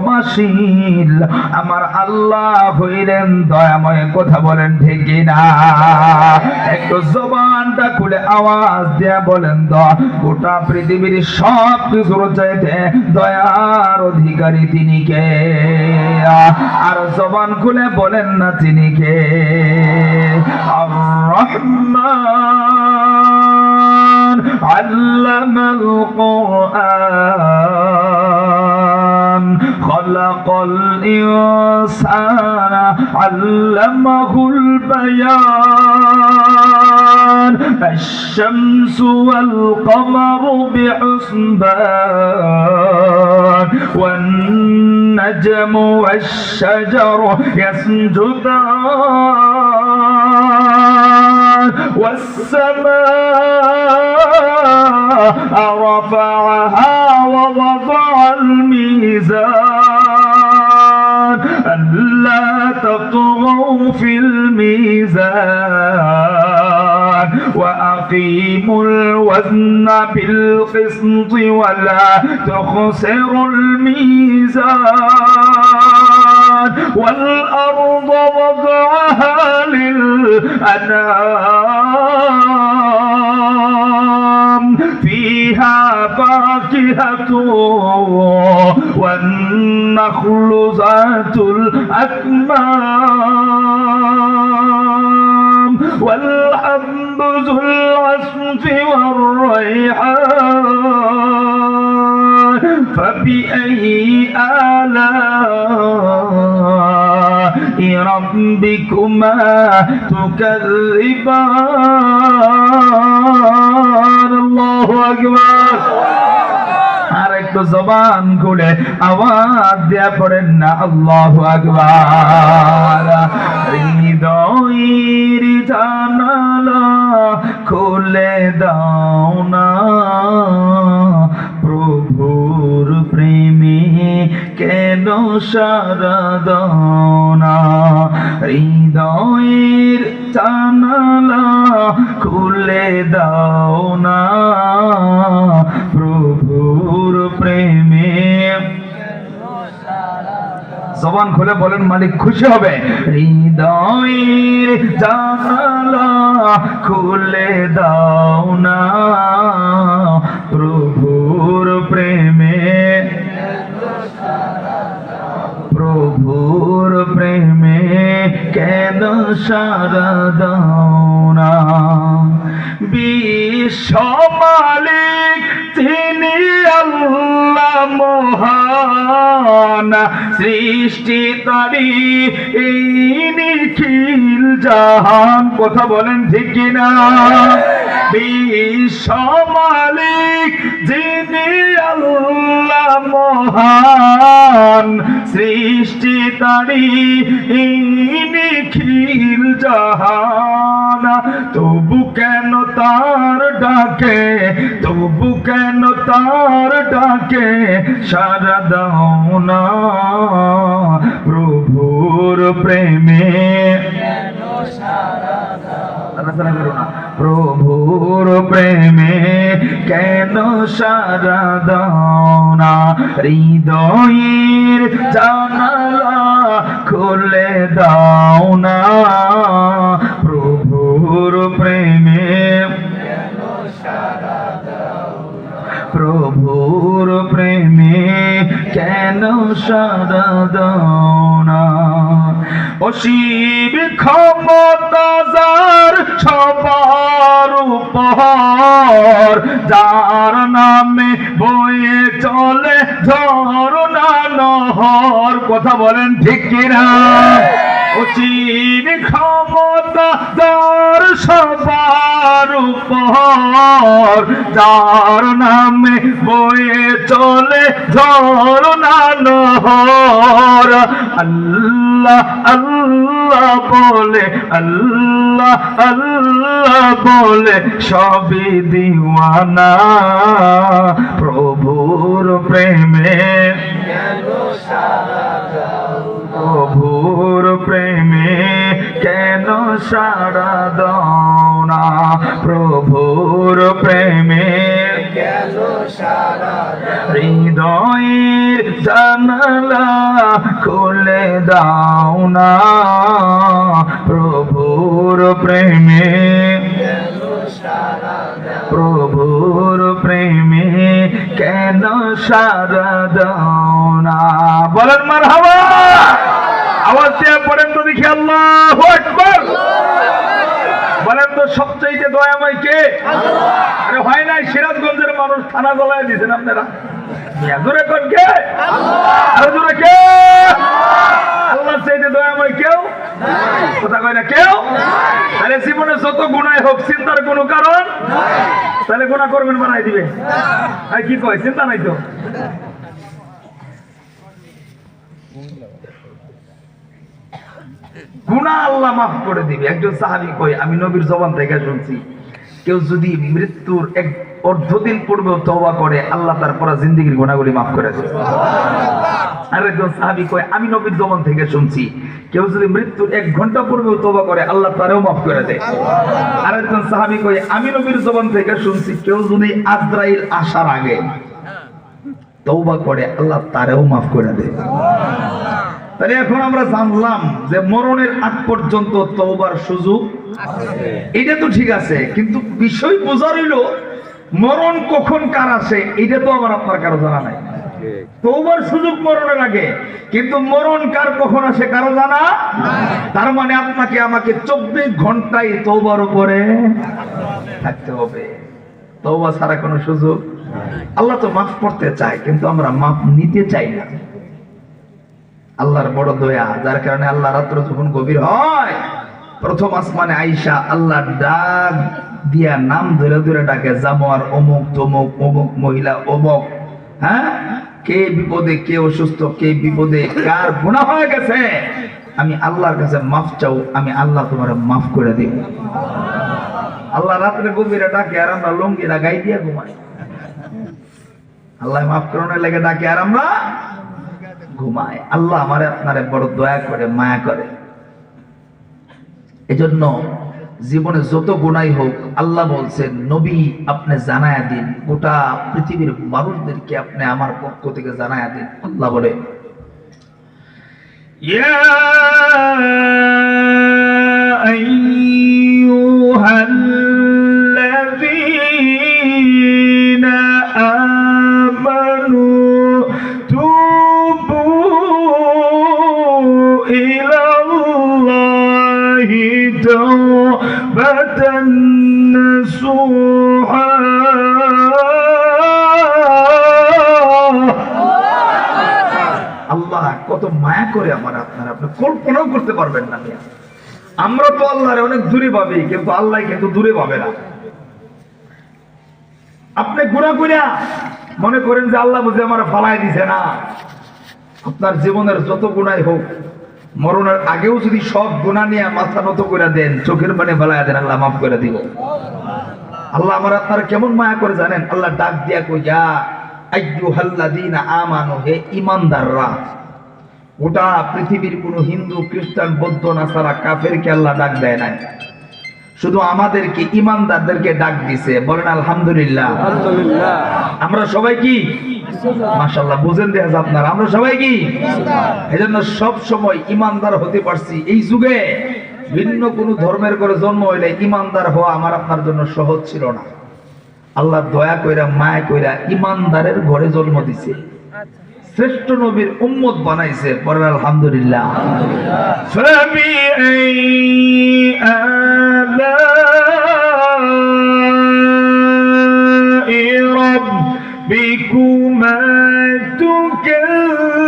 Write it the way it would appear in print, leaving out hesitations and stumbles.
ক্ষমাশীল, আমার আল্লাহ হইলেন দয়াময়। কথা বলেন ঠিক কিনা? একটু জবানটা খুলে আওয়াজ দিয়ে বলেন গোটা পৃথিবীর সব কিছুর চাইতে দয়ার অধিকারী তিনি কে? আর জবান খুলে বলেন না তিনি কে? আর রহমান আল্লামাল কুরআন খালাকাল ইনসানা আল্লামাহুল বায়ান আশ-শামসু ওয়াল কমারু বিহুসবান ওয়ান নাজমু ওয়াশ-শাজারু ইয়াসজুদান ওয়াস-সামা'a রাফa'aha ওয়া ওয়াদা'al মিজান আল্লা তাতগাউ ফিল মিজান وأقيموا الوزن بالقسط ولا تخسروا الميزان والأرض وضعها للأنام فيها فاكهة والنخل ذات الأكمام والحب ذو العصف والريحان فبأي آلاء ربكما تكذبان الله أكبر আর একটু জবান খুলে আওয়াজ দিয়ে পড়েন না আল্লাহু আকবার হৃদয়ের জানালা খুলে দাও না প্রভুর প্রেমে কেন সারা দাও না হৃদয়ের জানালা খুলে দাও না প্রভুর প্রেমে জবান খুলে বলেন মালিক খুশি হবে হৃদয়ের জানালা খুলে দাও না প্রভুর প্রেমে প্রভুর প্রেমে কেন সারা দাও না বিশ্ব মালিক তিনি আল্লাহ মহান সৃষ্টি তারি এই নিখিল জাহান কথা বলেন ঠিক কিনা বিশ্ব মালিক যিনি আল্লাহ মহান সৃষ্টি তারি এই নিখিল জাহান তবু কেন তার ডাকে তবু কেন তার ডাকে সারা দাও না প্রভুর প্রেমে কেন সারা দাও না প্রভুর প্রেমে কেন সারা দাও না হৃদয়ের জানালা খুলে দাও না প্রভুর প্রেমে কেন সারা দাও প্রভুর প্রেমে কেন সারা দাও না অসীম ক্ষমতা যার সবার উপর যার নামে বয়ে চলে ঝরনা নহর কথা বলেন ঠিক কিনা অসীম ক্ষমতা যার সবার উপর যার নামে বয়ে চলে ঝরনা নহর আল্লাহ আল্লাহ বলে আল্লাহ আল্লাহ বলে সবই দিওয়ানা প্রভুর প্রেমে প্রভুর প্রেমে কেন সারা দাও না প্রভুর প্রেমে কেন সারা হৃদয়ের জানালা খুলে দাও না, প্রভুর প্রেমে প্রভুর প্রেমে কেন সারা দাও না। বলেন মারহাবা, আওয়াজ দিয়ে পড়েন তো দেখি আল্লাহু আকবার। বলেন তো সবচেয়ে দয়াময় কে? আরে হয় নাই সিরাজগঞ্জের মানুষ থানা জ্বলায় দিয়েছেন আপনারা। জোরে কোন কে? আরো জোরে কে? আল্লাহ চাইতে দয়াময় কেউ কথা কয় না কেউ। আরে জীবনে যত গুনাহ হোক চিন্তার কোনো কারণ তাহলে গুনাহ করবেন বানাই দিবে। আর কি কয় চিন্তা নাই তো। গুনাহ আল্লাহ মাফ করে দিবে। একজন সাহাবী কয় আমি নবীর জবান থেকে শুনছি, কেউ যদি মৃত্যুর এক অর্ধদিন পূর্বেও তওবা করে আল্লাহ তার পুরো জিন্দেগীর গুনাহগুলি মাফ করে দেয়। আরেকজন সাহাবী কয় আমি নবীর জবান থেকে শুনছি, কেউ যদি মৃত্যুর 1 ঘন্টা পূর্বেও তওবা করে আল্লাহ তারেও মাফ করে দেয়। আরেকজন সাহাবী কয় আমি নবীর জবান থেকে শুনছি, কেউ যদি আজরাইল আসার আগে তওবা করে আল্লাহ তারেও মাফ করে দেয়। তাহলে এখন আমরা জানলাম যে মরণের আগ পর্যন্ত তওবার সুযোগ আছে। এটা তো ঠিক আছে, কিন্তু বিষয় বোঝার হইল মরণ কখন কার আসে এটা তো আমার আপনার কারো জানা নাই। তওবার সুযোগ মরণের আগে, কিন্তু মরণ কার কখন আসে কারো জানা। তার মানে আপনাকে আমাকে 24 ঘন্টায় তওবার উপরে থাকতে হবে। তওবা ছাড়া কোনো সুযোগ। আল্লাহ তো মাফ করতে চায়, কিন্তু আমরা মাফ নিতে চাই না। আল্লাহর বড় দয়া, যার কারণে আল্লাহ রাত্র যখন গভীর হয় প্রথম আসমানে আইসা আল্লাহ ডাক দিয়া নাম ধরে ধরে ডাকে, জামোয়ার অমুক তমুক অমুক মহিলা অমুক। হ্যাঁ, কে বিপদে, কে অসুস্থ, কে বিপদে, কার গুনাহ হয়ে গেছে, আমি আল্লাহর কাছে মাফ চাও, আমি আল্লাহ তোমার মাফ করে দিব। আল্লাহ রাত্রে গভীরে ডাকে আর আমরা লঙ্গিরা গাই দিয়া ঘুমাই। আল্লাহ মাফ করানোর লেগে ডাকে আর আমরা ঘুমায়। আল্লাহ আমারে আপনারে বড় দয়া করে, মায়া করে। এজন্য জীবনে যত গুনাহ হোক আল্লাহ বলছেন নবী আপনি জানায়া দিন, গোটা পৃথিবীর মানুষদেরকে আপনি আমার পক্ষ থেকে জানায়া দিন। আল্লাহ বলে ইয়া আইয়ুহাল্লাযীনা আমানু توبة نصوحا। আল্লাহ কত মায়া করে আমার আপনারা, আপনি কল্পনাও করতে পারবেন না। আমরা তো আল্লাহরে অনেক দূরে ভাবি, কিন্তু আল্লাহ কিন্তু দূরে ভাবে না। আপনি গুনাহ কইরা মনে করেন যে আল্লাহ বুঝে আমার ফালাই দিছে না। আপনার জীবনের যত গুনাহ হোক মরণের আগেও যদি সব গুনাহ নিয়ে মাথা নত করে দেন, চোখের পানি ফেলাইয়া দেন, আল্লাহ মাফ করে দিব। আল্লাহ আমার আপনারা কেমন মায়া করে জানেন? আল্লাহ ডাক দিয়া কই ইয়া আইয়ুহাল্লাযীনা আমানু, হে ঈমানদাররা। গোটা পৃথিবীর কোন হিন্দু, খ্রিস্টান, বৌদ্ধ, নাসারা, কাফেরকে আল্লাহ ডাক দেয় নাই, শুধু আমাদেরকে ঈমানদারদেরকে ডাক দিছে। বলেন আলহামদুলিল্লাহ। আলহামদুলিল্লাহ। আমরা সবাই কি মাশাআল্লাহ বুঝেন দেখা যায় আপনারা, আমরা সবাই কি এজন্য সব সময় ঈমানদার হতে পারছি। এই যুগে ভিন্ন কোন ধর্মের করে জন্ম হইলে ঈমানদার হওয়া আমার আপনার জন্য সহজ ছিল না। আল্লাহ দয়া কইরা মায়া কইরা ঈমানদারের ঘরে জন্ম দিছে, শ্রেষ্ঠ নবীর উম্মত বানাইছে। পড়েন আলহামদুলিল্লাহ। ربكما تكذبان